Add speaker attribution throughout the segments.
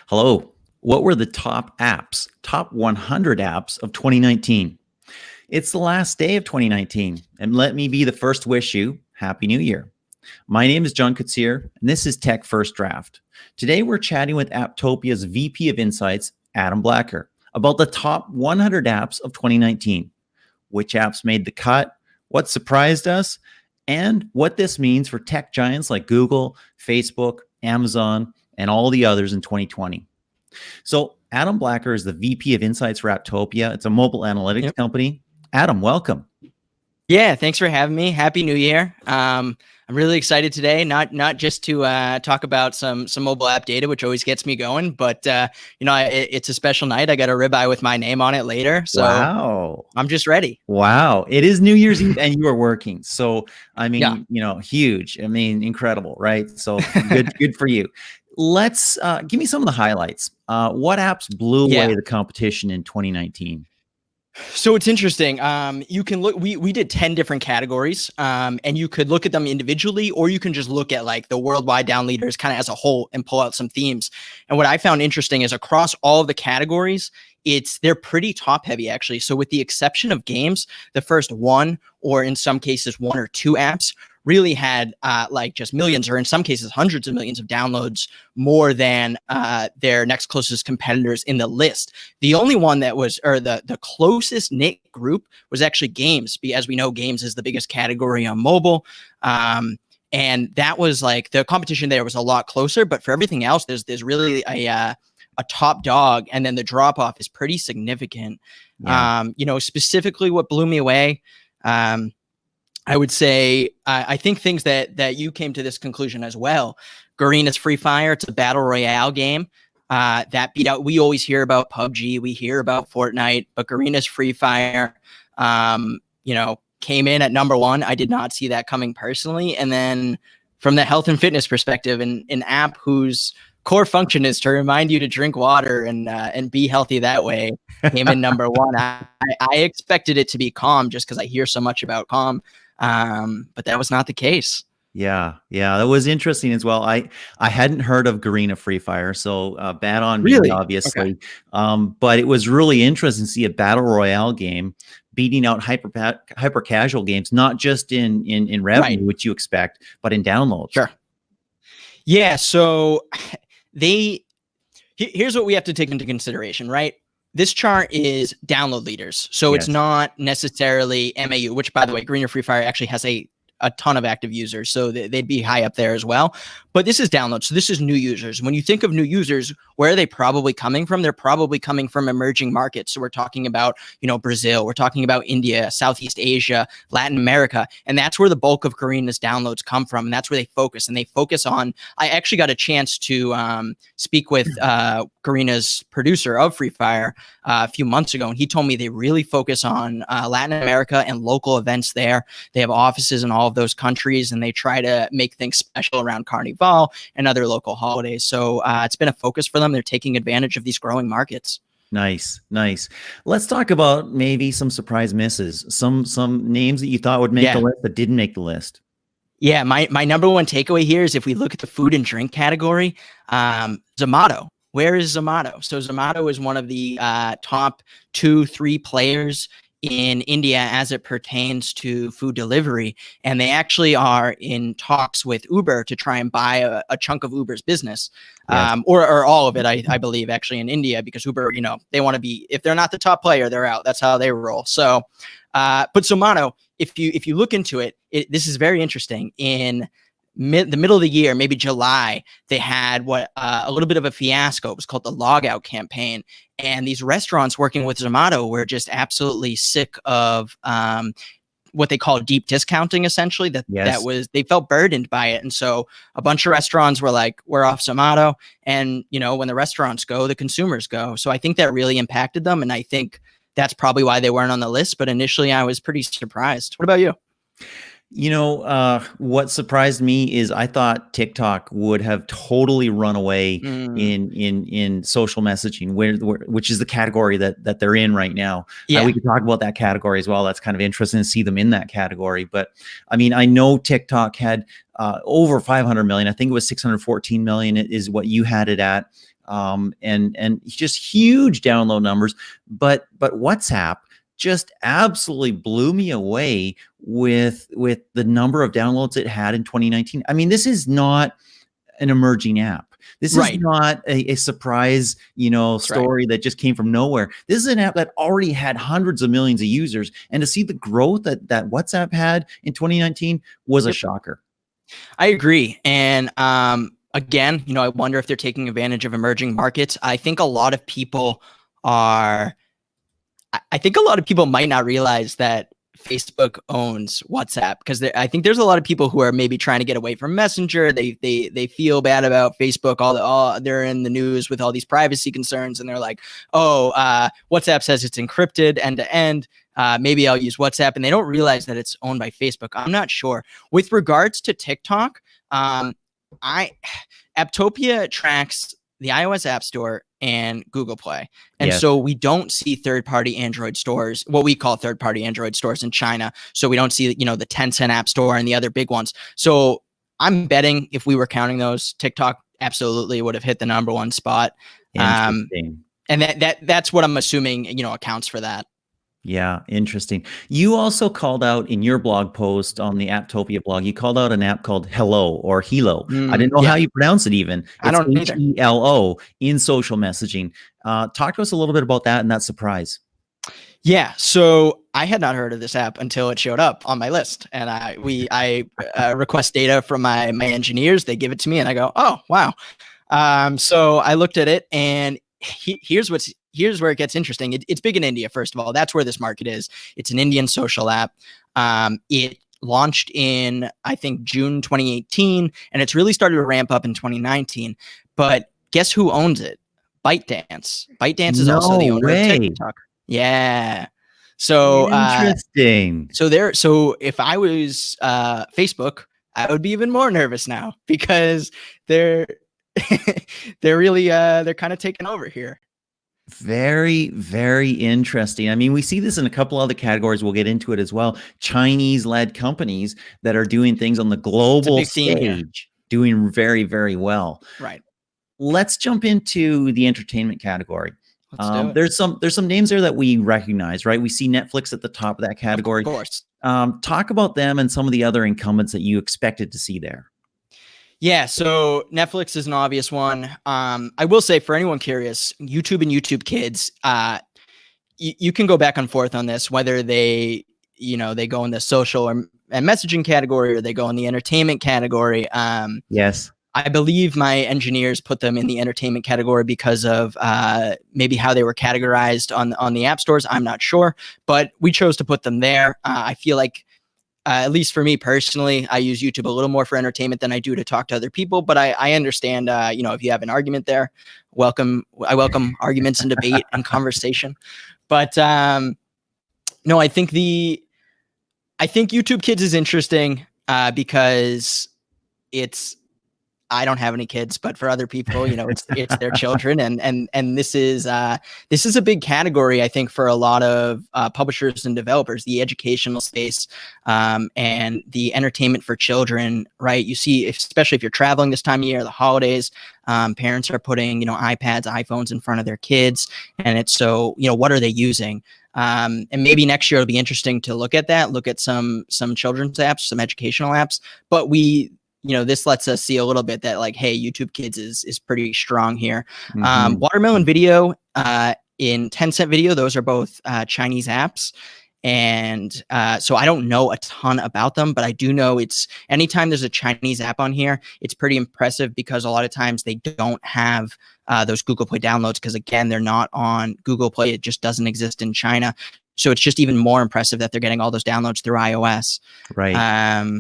Speaker 1: Hello. What were the top apps, top 100 apps of 2019? It's the last day of 2019, and let me be the first to wish you Happy New Year. My name is John Kutsier, and this is Tech First Draft. Today, we're chatting with Apptopia's VP of Insights, Adam Blacker, about the top 100 apps of 2019, which apps made the cut, what surprised us, and what this means for tech giants like Google, Facebook, Amazon, and all the others in 2020. So Adam Blacker is the VP of Insights for Apptopia. It's a mobile analytics company. Adam, welcome.
Speaker 2: Yeah, thanks for having me. Happy New Year. I'm really excited today, not just to talk about some mobile app data, which always gets me going, but it's a special night. I got a ribeye with my name on it later, so wow. I'm just ready.
Speaker 1: Wow, it is New Year's Eve, and you are working. So I mean, huge. I mean, incredible, right? So good for you. Let's give me some of the highlights. What apps blew away the competition in 2019?
Speaker 2: So it's interesting. You can look, we did 10 different categories, and you could look at them individually, or you can just look at like the worldwide down leaders kind of as a whole and pull out some themes. And what I found interesting is across all of the categories, they're pretty top heavy actually. So with the exception of games, the first one, or in some cases one or two apps really had like just millions, or in some cases hundreds of millions of downloads more than their next closest competitors in the list. The only one that was, or the closest knit group was actually games. As we know, games is the biggest category on mobile. And that was like, the competition there was a lot closer, but for everything else, there's really a top dog, and then the drop off is pretty significant. Yeah. Specifically what blew me away, I would say, I think things that you came to this conclusion as well. Garena's Free Fire, it's a battle royale game that beat out. We always hear about PUBG, we hear about Fortnite, but Garena's Free Fire, came in at number one. I did not see that coming personally. And then from the health and fitness perspective, an app whose core function is to remind you to drink water and be healthy that way, came in number one. I expected it to be Calm just because I hear so much about Calm. But that was not the case.
Speaker 1: Yeah, that was interesting as well. I hadn't heard of Garena Free Fire, so bad on me, obviously. Okay. But it was really interesting to see a battle royale game beating out hyper casual games, not just in revenue, which you expect, but in downloads.
Speaker 2: Sure. Yeah. So here's what we have to take into consideration, right? This chart is download leaders. So it's not necessarily MAU, which, by the way, Greener Free Fire actually has a ton of active users. So they'd be high up there as well. But this is downloads. So this is new users. When you think of new users, where are they probably coming from? They're probably coming from emerging markets. So we're talking about, Brazil, we're talking about India, Southeast Asia, Latin America. And that's where the bulk of Garena's downloads come from. And that's where they focus. And they focus on, I actually got a chance to speak with Garena's producer of Free Fire a few months ago. And he told me they really focus on Latin America and local events there. They have offices in all of those countries, and they try to make things special around Carnival and other local holidays. So it's been a focus for them. They're taking advantage of these growing markets.
Speaker 1: Nice. Let's talk about maybe some surprise misses, some names that you thought would make the list that didn't make the list.
Speaker 2: Yeah, my number one takeaway here is if we look at the food and drink category, Zomato. Where is Zomato? So Zomato is one of the top 2-3 players in India as it pertains to food delivery. And they actually are in talks with Uber to try and buy a chunk of Uber's business, or all of it, I believe, actually, in India, because Uber, they want to be, if they're not the top player, they're out. That's how they roll. So, but Zomato, if you look into it, this is very interesting. In the middle of the year, maybe July, they had a little bit of a fiasco. It was called the Logout Campaign. And these restaurants working with Zomato were just absolutely sick of what they call deep discounting, essentially. They felt burdened by it. And so a bunch of restaurants were like, we're off Zomato. And, when the restaurants go, the consumers go. So I think that really impacted them. And I think that's probably why they weren't on the list. But initially, I was pretty surprised. What about you?
Speaker 1: What surprised me is I thought TikTok would have totally run away
Speaker 2: Mm,
Speaker 1: in social messaging, which is the category that they're in right now.
Speaker 2: yeah.
Speaker 1: We could talk about that category as well. That's kind of interesting to see them in that category. But I mean, I know TikTok had over 500 million. I think it was 614 million is what you had it at. And just huge download numbers. But WhatsApp just absolutely blew me away with the number of downloads it had in 2019. I mean, this is not an emerging app. This is
Speaker 2: Right.
Speaker 1: not a surprise,
Speaker 2: That's right.
Speaker 1: story that just came from nowhere. This is an app that already had hundreds of millions of users, and to see the growth that WhatsApp had in 2019 was a
Speaker 2: Yep.
Speaker 1: shocker.
Speaker 2: I agree. And again, I wonder if they're taking advantage of emerging markets. I think a lot of people are. I think a lot of people might not realize that Facebook owns WhatsApp, because I think there's a lot of people who are maybe trying to get away from Messenger. They feel bad about Facebook. They're in the news with all these privacy concerns, and they're like, oh, WhatsApp says it's encrypted end to end. Maybe I'll use WhatsApp, and they don't realize that it's owned by Facebook. I'm not sure. With regards to TikTok, Apptopia tracks the iOS App Store and Google Play. And
Speaker 1: Yes.
Speaker 2: so we don't see third-party Android stores, what we call third-party Android stores in China. So we don't see, the Tencent App Store and the other big ones. So I'm betting if we were counting those, TikTok absolutely would have hit the number one spot.
Speaker 1: Interesting.
Speaker 2: And that's what I'm assuming, accounts for that.
Speaker 1: Yeah, interesting. You also called out in your blog post on the Apptopia blog, you called out an app called Hello or Hilo. I didn't know how you pronounce it even.
Speaker 2: I
Speaker 1: It's
Speaker 2: don't either.
Speaker 1: Helo in social messaging. Talk to us a little bit about that and that surprise.
Speaker 2: Yeah, so I had not heard of this app until it showed up on my list, and I request data from my engineers. They give it to me, and I go, oh wow. So I looked at it, and here's where it gets interesting. It's big in India, first of all. That's where this market is. It's an Indian social app. It launched in, I think, June 2018, and it's really started to ramp up in 2019. But guess who owns it? ByteDance. ByteDance is also the owner of TikTok. Yeah. So
Speaker 1: interesting.
Speaker 2: So if I was Facebook, I would be even more nervous now, because they're really they're kind of taking over here.
Speaker 1: Very, very interesting. I mean, we see this in a couple other categories. We'll get into it as well. Chinese-led companies that are doing things on the global stage, doing very, very well.
Speaker 2: Right.
Speaker 1: Let's jump into the entertainment category. There's some names there that we recognize, right? We see Netflix at the top of that category.
Speaker 2: Of course.
Speaker 1: Talk about them and some of the other incumbents that you expected to see there.
Speaker 2: Yeah, so Netflix is an obvious one. I will say, for anyone curious, YouTube and YouTube Kids, you can go back and forth on this, whether they go in the social and messaging category, or they go in the entertainment category.
Speaker 1: Yes.
Speaker 2: I believe my engineers put them in the entertainment category because of maybe how they were categorized on the app stores. I'm not sure, but we chose to put them there. I feel like, at least for me personally, I use YouTube a little more for entertainment than I do to talk to other people. But I understand, if you have an argument there, I welcome arguments and debate and conversation. But no, I think YouTube Kids is interesting because I don't have any kids, but for other people, it's their children, and this is a big category, I think, for a lot of publishers and developers, the educational space, and the entertainment for children. Right? You see, especially if you're traveling this time of year, the holidays, parents are putting iPads, iPhones in front of their kids, and it's so what are they using? And maybe next year it'll be interesting to look at some children's apps, some educational apps, but this lets us see a little bit that, like, hey, YouTube Kids is pretty strong here.
Speaker 1: Mm-hmm.
Speaker 2: Watermelon Video, in Tencent Video, those are both Chinese apps. And so I don't know a ton about them, but I do know anytime there's a Chinese app on here, it's pretty impressive, because a lot of times they don't have those Google Play downloads, because, again, they're not on Google Play. It just doesn't exist in China. So it's just even more impressive that they're getting all those downloads through iOS.
Speaker 1: Right.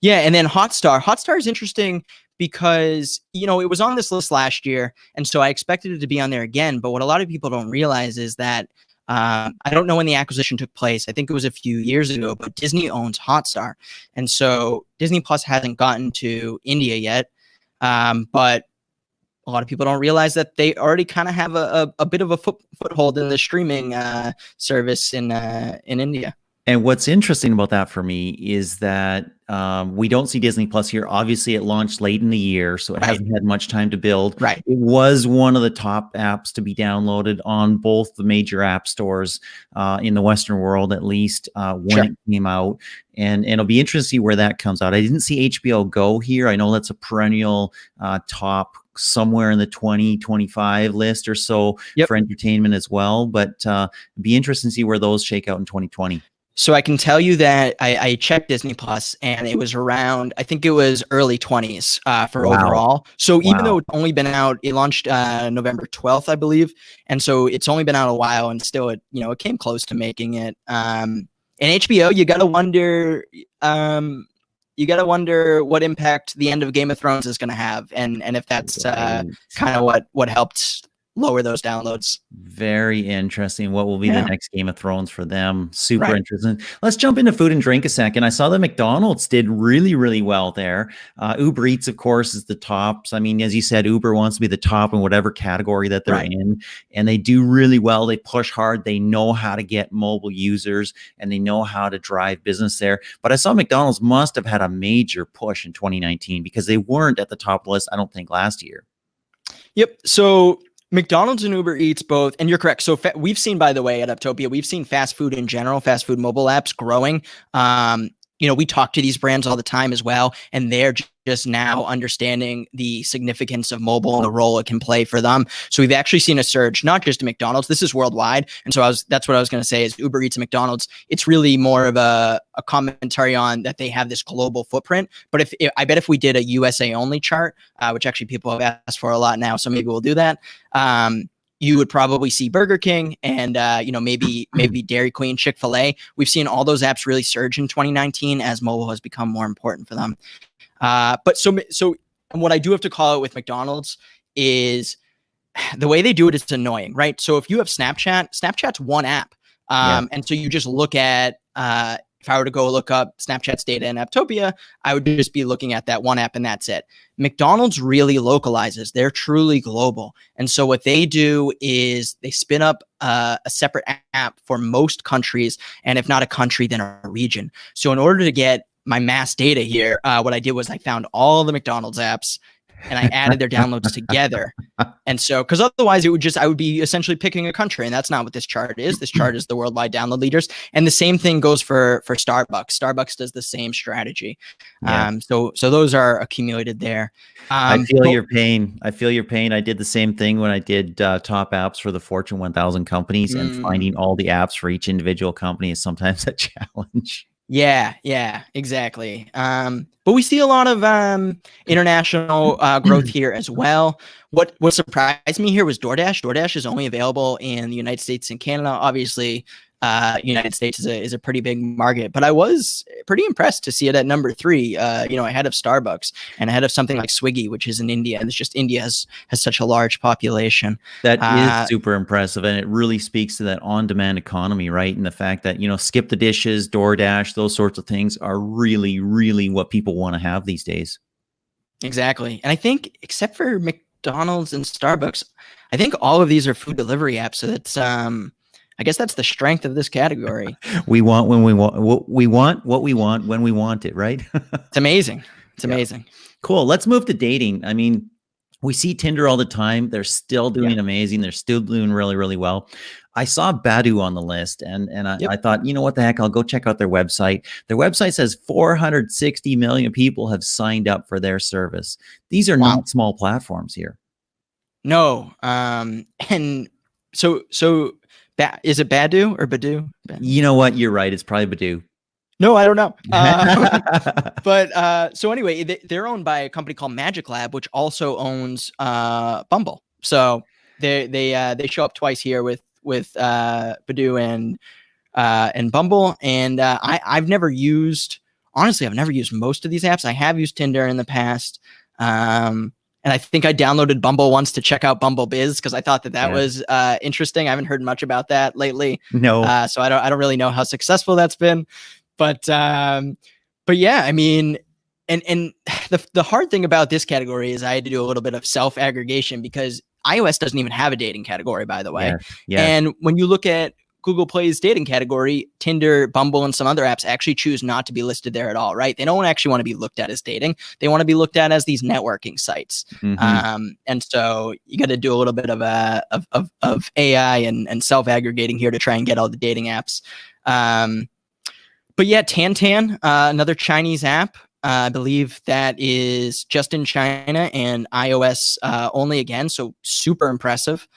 Speaker 2: Yeah, and then Hotstar. Hotstar is interesting because, it was on this list last year, and so I expected it to be on there again. But what a lot of people don't realize is that I don't know when the acquisition took place. I think it was a few years ago, but Disney owns Hotstar. And so Disney Plus hasn't gotten to India yet. But a lot of people don't realize that they already kind of have a bit of a foothold in the streaming service in India.
Speaker 1: And what's interesting about that for me is that we don't see Disney Plus here. Obviously, it launched late in the year, so it hasn't had much time to build.
Speaker 2: Right.
Speaker 1: It was one of the top apps to be downloaded on both the major app stores in the Western world, at least when it came out. And it'll be interesting to see where that comes out. I didn't see HBO Go here. I know that's a perennial top somewhere in the 2025 list or so for entertainment as well. But it'd be interesting to see where those shake out in 2020.
Speaker 2: So I can tell you that I checked Disney Plus and it was around, I think it was early 20s for overall. So even though it's only been out, it launched November 12th, I believe. And so it's only been out a while and still, it came close to making it. And HBO, you got to wonder what impact the end of Game of Thrones is going to have. And if that's kind of what helped lower those downloads.
Speaker 1: Very interesting. What will be the next Game of Thrones for them? Super interesting. Let's jump into food and drink a second. I saw that McDonald's did really, really well there. Uber Eats, of course, is the top. So, I mean, as you said, Uber wants to be the top in whatever category that they're in, and they do really well. They push hard. They know how to get mobile users, and they know how to drive business there. But I saw McDonald's must have had a major push in 2019 because they weren't at the top of the list, I don't think, last year.
Speaker 2: Yep. So McDonald's and Uber Eats both, and you're correct. So we've seen, by the way, at Uptopia, we've seen fast food in general, fast food mobile apps growing. We talk to these brands all the time as well, and they're just now understanding the significance of mobile and the role it can play for them. So we've actually seen a surge, not just at McDonald's. This is worldwide, and so that's what I was going to say is Uber Eats and McDonald's. It's really more of a commentary on that they have this global footprint. But I bet if we did a USA only chart, which actually people have asked for a lot now, so maybe we'll do that. You would probably see Burger King and maybe Dairy Queen, Chick-fil-A. We've seen all those apps really surge in 2019 as mobile has become more important for them. But so what I do have to call it with McDonald's is the way they do it is annoying, right? So if you have Snapchat's one app. And so you just look at if I were to go look up Snapchat's data in Apptopia, I would just be looking at that one app and that's it. McDonald's really localizes. They're truly global. And so what they do is they spin up a separate app for most countries. And if not a country, then a region. So in order to get my mass data here, what I did was I found all the McDonald's apps and I added their downloads together. And so, because otherwise I would be essentially picking a country, and that's not what this chart is. This chart is the worldwide download leaders. And the same thing goes for Starbucks. Starbucks does the same strategy. So those are accumulated there.
Speaker 1: I feel your pain. I did the same thing when I did top apps for the Fortune 1000 companies, and finding all the apps for each individual company is sometimes a challenge.
Speaker 2: Yeah, exactly. But we see a lot of international growth here as well. What surprised me here was DoorDash. DoorDash is only available in the United States and Canada. Obviously, United States is a pretty big market, but I was pretty impressed to see it at number 3, ahead of Starbucks and ahead of something like Swiggy, which is in India. And it's just India has such a large population.
Speaker 1: That is super impressive. And it really speaks to that on-demand economy, right? And the fact that, Skip the Dishes, DoorDash, those sorts of things are really, really what people want to have these days.
Speaker 2: Exactly. And I think except for McDonald's and Starbucks, I think all of these are food delivery apps. So that's, I guess that's the strength of this category.
Speaker 1: We want when we want what we want when we want it, right?
Speaker 2: It's amazing. It's amazing.
Speaker 1: Cool. Let's move to dating. I mean, we see Tinder all the time. They're still doing amazing. They're still doing really, really well. I saw Badoo on the list, and I thought, what the heck? I'll go check out their website. Their website says 460 million people have signed up for their service. These are not small platforms here. No.
Speaker 2: And so is it Badoo or Badoo?
Speaker 1: You know what? You're right. It's probably Badoo.
Speaker 2: No, I don't know. But so anyway, they're owned by a company called Magic Lab, which also owns Bumble. So they show up twice here with Badoo and Bumble. And I've never used most of these apps. I have used Tinder in the past. And And I think I downloaded Bumble once to check out Bumble Biz because I thought that
Speaker 1: Yeah.
Speaker 2: was interesting. I haven't heard much about that lately.
Speaker 1: No.
Speaker 2: So I don't really know how successful that's been. But yeah, I mean, and the hard thing about this category is I had to do a little bit of self-aggregation because iOS doesn't even have a dating category, by the way.
Speaker 1: Yes.
Speaker 2: And when you look at Google Play's dating category, Tinder, Bumble, and some other apps actually choose not to be listed there at all, right? They don't actually want to be looked at as dating. They want to be looked at as these networking sites. And so you got to do a little bit of AI and self-aggregating here to try and get all the dating apps. But yeah, Tantan, another Chinese app. I believe that is just in China and iOS only again. So super impressive.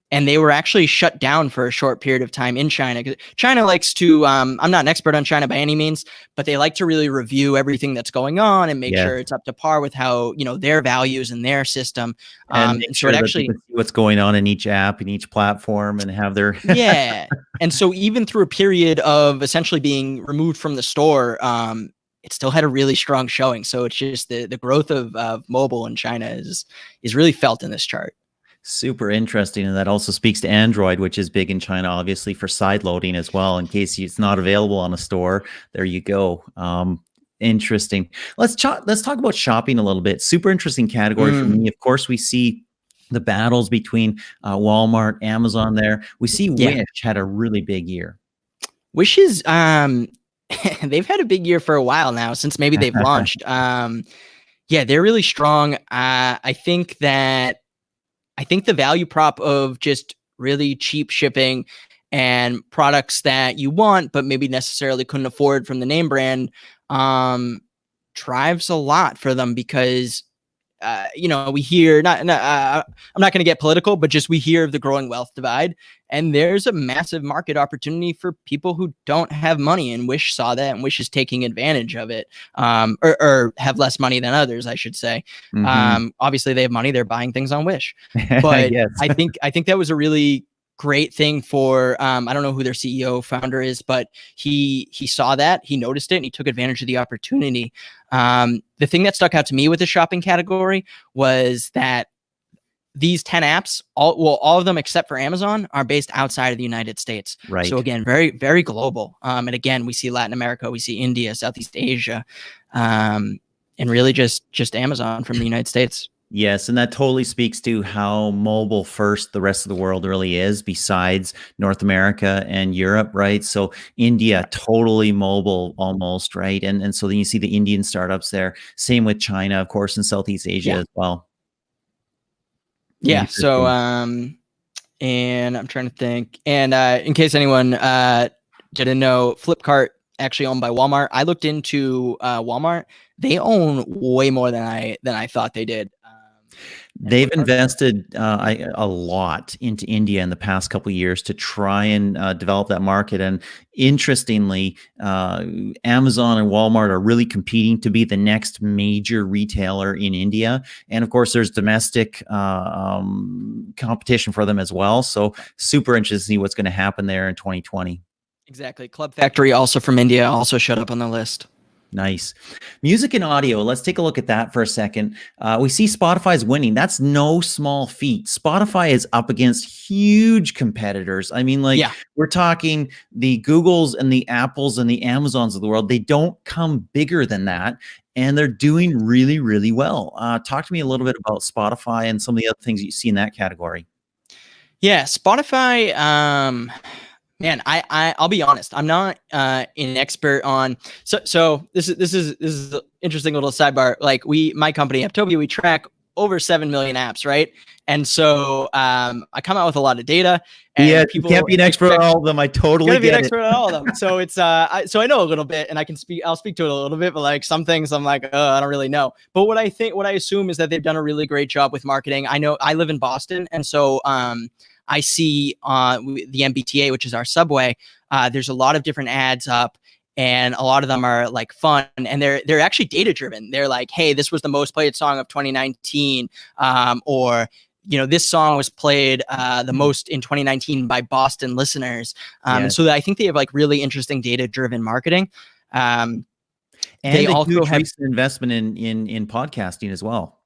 Speaker 2: And they were actually shut down for a short period of time in China. China likes to, I'm not an expert on China by any means, but they like to really review everything that's going on and make sure it's up to par with how, their values and their system.
Speaker 1: And make sure that actually see what's going on in each app, in each platform, and have their
Speaker 2: yeah. And so even through a period of essentially being removed from the store, it still had a really strong showing. So it's just the growth of mobile in China is really felt in this chart.
Speaker 1: Super interesting. And that also speaks to Android, which is big in China, obviously, for side loading as well. In case it's not available on a store, there you go. Interesting. Let's talk about shopping a little bit. Super interesting category for me. Of course, we see the battles between Walmart, Amazon there. We see Wish had a really big year.
Speaker 2: Wish is, they've had a big year for a while now, since maybe they've launched. Yeah, they're really strong. I think the value prop of just really cheap shipping and products that you want, but maybe necessarily couldn't afford from the name brand, drives a lot for them because, we hear, I'm not going to get political, but just we hear of the growing wealth divide. And there's a massive market opportunity for people who don't have money, and Wish saw that, and Wish is taking advantage of it, or have less money than others, I should say. Obviously, they have money; they're buying things on Wish. But I think that was a really great thing for. I don't know who their CEO founder is, but he saw that, he noticed it, and he took advantage of the opportunity. The thing that stuck out to me with the shopping category was that these 10 apps, all of them except for Amazon, are based outside of the United States.
Speaker 1: Right.
Speaker 2: So again, very, very global. And again, we see Latin America, we see India, Southeast Asia, and really just Amazon from the United States.
Speaker 1: Yes, and that totally speaks to how mobile first the rest of the world really is, besides North America and Europe, right? So India, totally mobile almost, right? And so then you see the Indian startups there. Same with China, of course, and Southeast Asia as well.
Speaker 2: Yeah. So, and I'm trying to think. And in case anyone didn't know, Flipkart actually owned by Walmart. I looked into Walmart. They own way more than I thought they did.
Speaker 1: They've invested a lot into India in the past couple of years to try and develop that market. And interestingly, Amazon and Walmart are really competing to be the next major retailer in India. And of course, there's domestic competition for them as well. So super interested to see what's going to happen there in 2020.
Speaker 2: Exactly. Club Factory, also from India, also showed up on the list.
Speaker 1: Nice. Music and audio. Let's take a look at that for a second. We see Spotify's winning. That's no small feat. Spotify is up against huge competitors. I mean, we're talking the Googles and the Apples and the Amazons of the world. They don't come bigger than that. And they're doing really, really well. Talk to me a little bit about Spotify and some of the other things you see in that category.
Speaker 2: Yeah, Spotify, man, I'll be honest. I'm not an expert on. So this is an interesting little sidebar. Like my company Hbo, we track over 7 million apps, right? And so I come out with a lot of data. And
Speaker 1: people, you can't be an expert on all of them. I totally get it.
Speaker 2: Be an expert on all of them. So it's so I know a little bit, and I'll speak to it a little bit, but like some things I'm like, I don't really know. But what I assume is that they've done a really great job with marketing. I know I live in Boston, and so I see the MBTA, which is our subway. There's a lot of different ads up, and a lot of them are like fun, and they're actually data driven. They're like, hey, this was the most played song of 2019, or this song was played the most in 2019 by Boston listeners. And so I think they have like really interesting data driven marketing.
Speaker 1: And they also have investment in podcasting as well.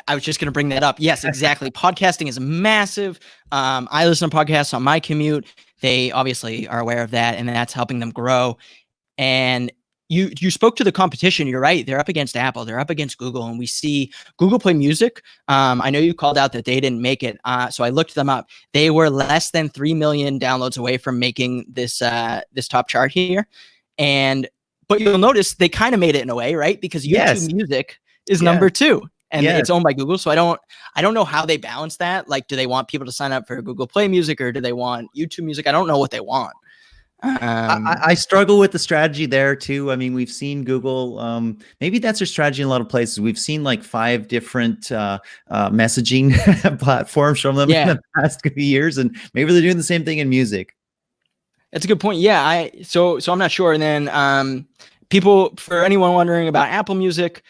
Speaker 2: I was just going to bring that up. Yes, exactly. Podcasting is massive. I listen to podcasts on my commute. They obviously are aware of that, and that's helping them grow. And you spoke to the competition. You're right. They're up against Apple. They're up against Google, and we see Google Play Music. I know you called out that they didn't make it, so I looked them up. They were less than 3 million downloads away from making this this top chart here. But you'll notice they kind of made it in a way, right? Because YouTube Music is number 2. And it's owned by Google. So I don't know how they balance that. Like, do they want people to sign up for Google Play Music, or do they want YouTube Music? I don't know what they want.
Speaker 1: I struggle with the strategy there too. I mean, we've seen Google, maybe that's their strategy in a lot of places. We've seen like 5 different messaging platforms from them in the past few years, and maybe they're doing the same thing in music.
Speaker 2: That's a good point. Yeah, so I'm not sure. And then people, for anyone wondering about Apple Music,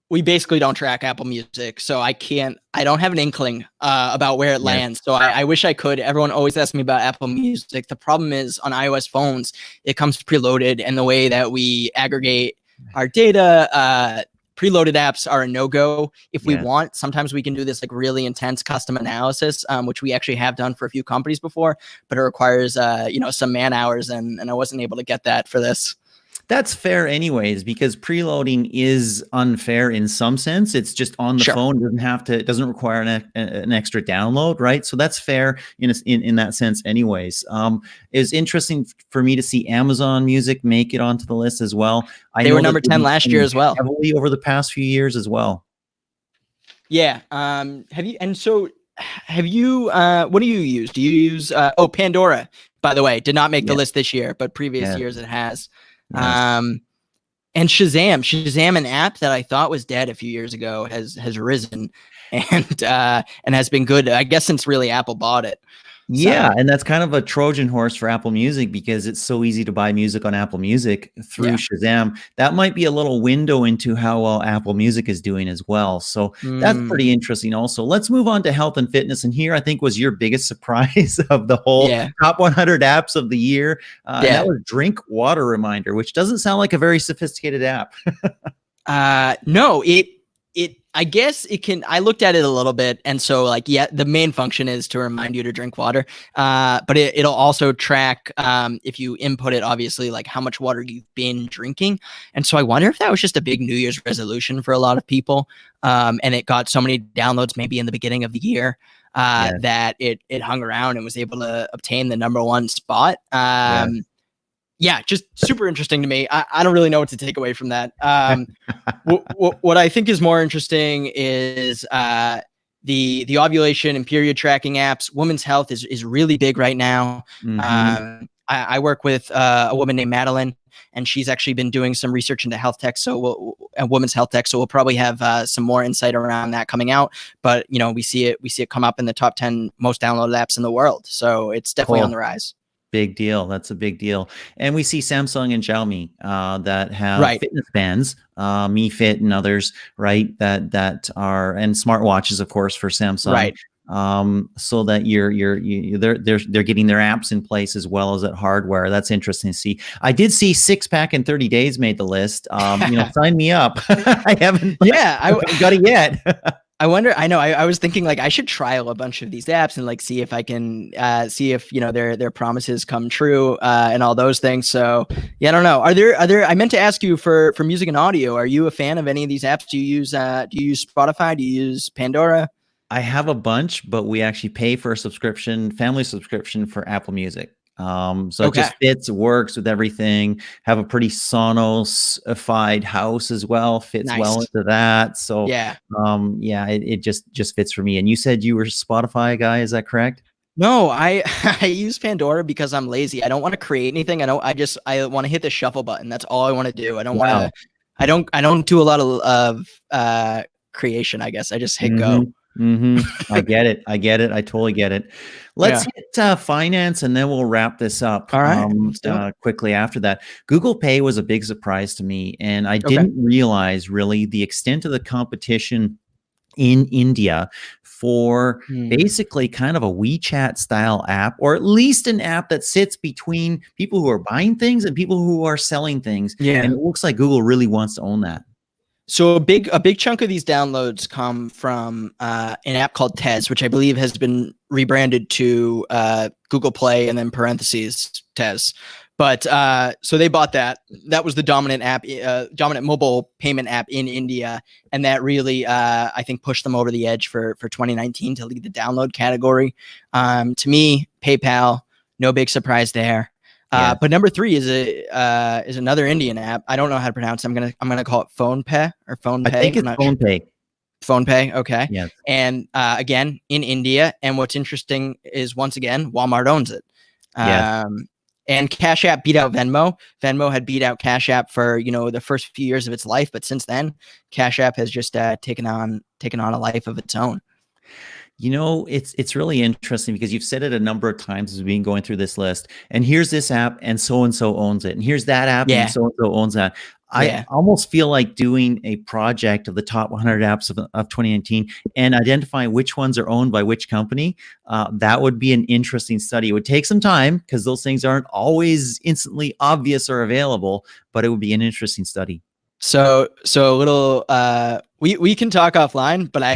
Speaker 2: we basically don't track Apple Music, so I don't have an inkling about where it lands. So I wish I could. Everyone always asks me about Apple Music. The problem is on iOS phones, it comes preloaded, and the way that we aggregate our data, preloaded apps are a no-go. If we want, sometimes we can do this like really intense custom analysis, which we actually have done for a few companies before, but it requires some man hours, and I wasn't able to get that for this.
Speaker 1: That's fair anyways, because preloading is unfair in some sense. It's just on the phone. It doesn't require an extra download, right? So that's fair in that sense anyways. It was interesting for me to see Amazon Music make it onto the list as well.
Speaker 2: They were number 10 last year as well.
Speaker 1: Heavily over the past few years as well.
Speaker 2: Yeah. Have you, what do you use? Do you use, Pandora, by the way, did not make the list this year, but previous years it has. And Shazam, an app that I thought was dead a few years ago, has risen and has been good, I guess, since really Apple bought it.
Speaker 1: Yeah, and that's kind of a Trojan horse for Apple Music because it's so easy to buy music on Apple Music through Shazam. That might be a little window into how well Apple Music is doing as well. So that's pretty interesting also. Let's move on to health and fitness. And here I think was your biggest surprise of the whole top 100 apps of the year. That was Drink Water Reminder, which doesn't sound like a very sophisticated app.
Speaker 2: No, I guess it can. I looked at it a little bit, and so the main function is to remind you to drink water. But it'll also track if you input it, obviously, like how much water you've been drinking. And so I wonder if that was just a big New Year's resolution for a lot of people, and it got so many downloads maybe in the beginning of the year that it hung around and was able to obtain the #1 spot. Yeah, just super interesting to me. I don't really know what to take away from that. What I think is more interesting is the ovulation and period tracking apps. Women's health is really big right now. I work with a woman named Madeline, and she's actually been doing some research into health tech, women's health tech. So we'll probably have some more insight around that coming out. But we see it come up in the top 10 most downloaded apps in the world. So it's definitely on the rise.
Speaker 1: Big deal. That's a big deal. And we see Samsung and Xiaomi that have fitness bands, Mi Fit and others, right? That are, and smartwatches, of course, for Samsung,
Speaker 2: right?
Speaker 1: So that they're getting their apps in place as well as that hardware. That's interesting to see. I did see 6-pack in 30 days made the list. Sign me up. I haven't. I haven't got it yet.
Speaker 2: I wonder. I know. I was thinking I should trial a bunch of these apps and see if I can see if their promises come true and all those things. So I don't know. Are there? I meant to ask you for music and audio. Are you a fan of any of these apps? Do you use Spotify? Do you use Pandora?
Speaker 1: I have a bunch, but we actually pay for a family subscription for Apple Music. So it just fits, works with everything. Have a pretty Sonos-ified house as well, fits well into that. So it just fits for me. And you said you were a Spotify guy, is that correct?
Speaker 2: No, I use Pandora because I'm lazy. I don't want to create anything. I want to hit the shuffle button. That's all I want to do. I don't want to. I don't do a lot of creation. I guess I just hit go.
Speaker 1: I get it. I totally get it. Let's hit finance, and then we'll wrap this up.
Speaker 2: All right.
Speaker 1: Quickly after that. Google Pay was a big surprise to me, and I didn't realize really the extent of the competition in India for basically kind of a WeChat style app, or at least an app that sits between people who are buying things and people who are selling things. And it looks like Google really wants to own that.
Speaker 2: So a big chunk of these downloads come from an app called Tez, which I believe has been rebranded to Google Play and then parentheses Tez. But so they bought that. That was the dominant app, dominant mobile payment app in India, and that really I think pushed them over the edge for 2019 to lead the download category. To me, PayPal, no big surprise there.
Speaker 1: Yeah.
Speaker 2: But number 3 is another Indian app. I don't know how to pronounce it. I'm gonna call it PhonePe or PhonePe.
Speaker 1: I think it's PhonePe.
Speaker 2: PhonePe, okay.
Speaker 1: Yes.
Speaker 2: And again, in India. And what's interesting is, once again, Walmart owns it.
Speaker 1: Yes.
Speaker 2: And Cash App beat out Venmo. Venmo had beat out Cash App for the first few years of its life, but since then, Cash App has just taken on a life of its own.
Speaker 1: It's really interesting because you've said it a number of times as we've been going through this list. And here's this app, and so owns it. And here's that app, and so owns that. I almost feel like doing a project of the top 100 apps of 2019 and identifying which ones are owned by which company. That would be an interesting study. It would take some time because those things aren't always instantly obvious or available, but it would be an interesting study.
Speaker 2: So a little, we can talk offline, but I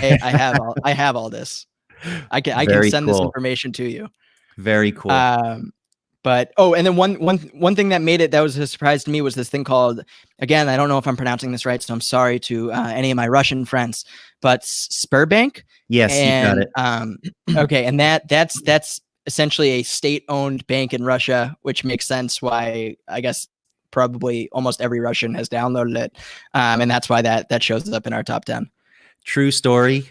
Speaker 2: have all this. I can send this information to you.
Speaker 1: Very cool.
Speaker 2: But and then one thing that made it, that was a surprise to me, was this thing called, again, I don't know if I'm pronouncing this right, so I'm sorry to any of my Russian friends, but Sberbank.
Speaker 1: Yes, you got
Speaker 2: it. Okay, and that's essentially a state-owned bank in Russia, which makes sense why I guess probably almost every Russian has downloaded it, and that's why that shows up in our top 10.
Speaker 1: True story.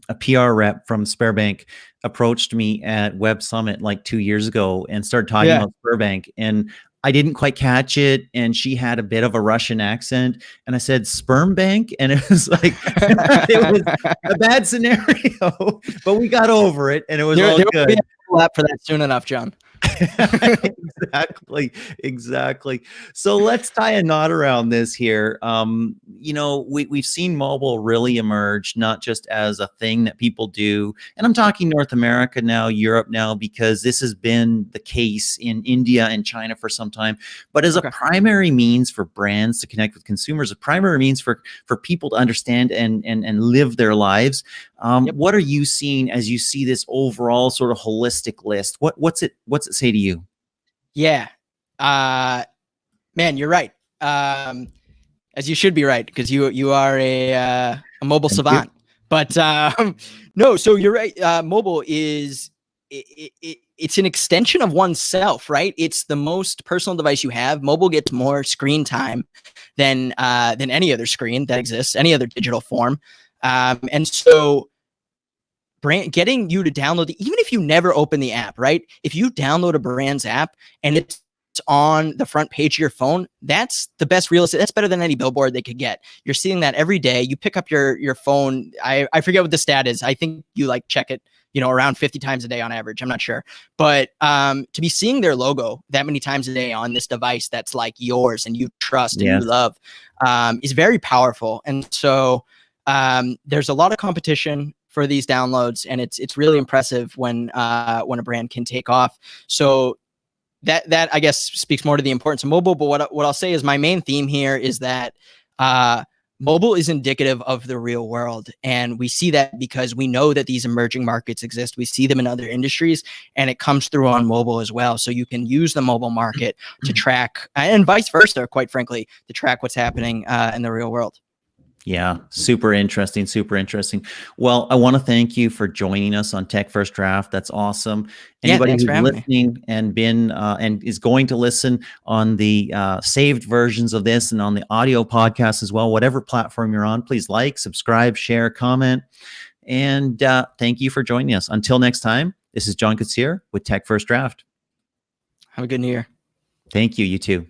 Speaker 1: A PR rep from Sberbank approached me at Web Summit like 2 years ago and started talking about Sberbank, and I didn't quite catch it. And she had a bit of a Russian accent, and I said Sperm Bank, and it was like it was a bad scenario, but we got over it, and it was all good.
Speaker 2: There will be a lap for that soon enough, John.
Speaker 1: Exactly. So let's tie a knot around this here. We've seen mobile really emerge, not just as a thing that people do, and I'm talking North America now, Europe now, because this has been the case in India and China for some time, but as a primary means for brands to connect with consumers, a primary means for people to understand and live their lives. What are you seeing as you see this overall sort of holistic list? What's it say to you?
Speaker 2: Yeah, man, you're right. As you should be right, because you are a mobile savant. But no, so you're right. Mobile is it's an extension of oneself, right? It's the most personal device you have. Mobile gets more screen time than any other screen that exists, any other digital form. And so getting you to download even if you never open the app, right? If you download a brand's app and it's on the front page of your phone, that's the best real estate. That's better than any billboard they could get. You're seeing that every day. You pick up your phone. I forget what the stat is. I think you check it, around 50 times a day on average. I'm not sure. But to be seeing their logo that many times a day on this device that's like yours and you trust and you love is very powerful. And so there's a lot of competition for these downloads, and it's really impressive when a brand can take off. So that I guess speaks more to the importance of mobile. But what I'll say is my main theme here is that mobile is indicative of the real world, and we see that because we know that these emerging markets exist. We see them in other industries, and it comes through on mobile as well. So you can use the mobile market to track, and vice versa, quite frankly, to track what's happening in the real world.
Speaker 1: Yeah, super interesting. Well, I want to thank you for joining us on Tech First Draft. That's awesome. Anybody who's listening and been and is going to listen on the saved versions of this and on the audio podcast as well, whatever platform you're on, please like, subscribe, share, comment, and thank you for joining us. Until next time, this is John Kutsier with Tech First Draft.
Speaker 2: Have a good New Year.
Speaker 1: Thank you. You too.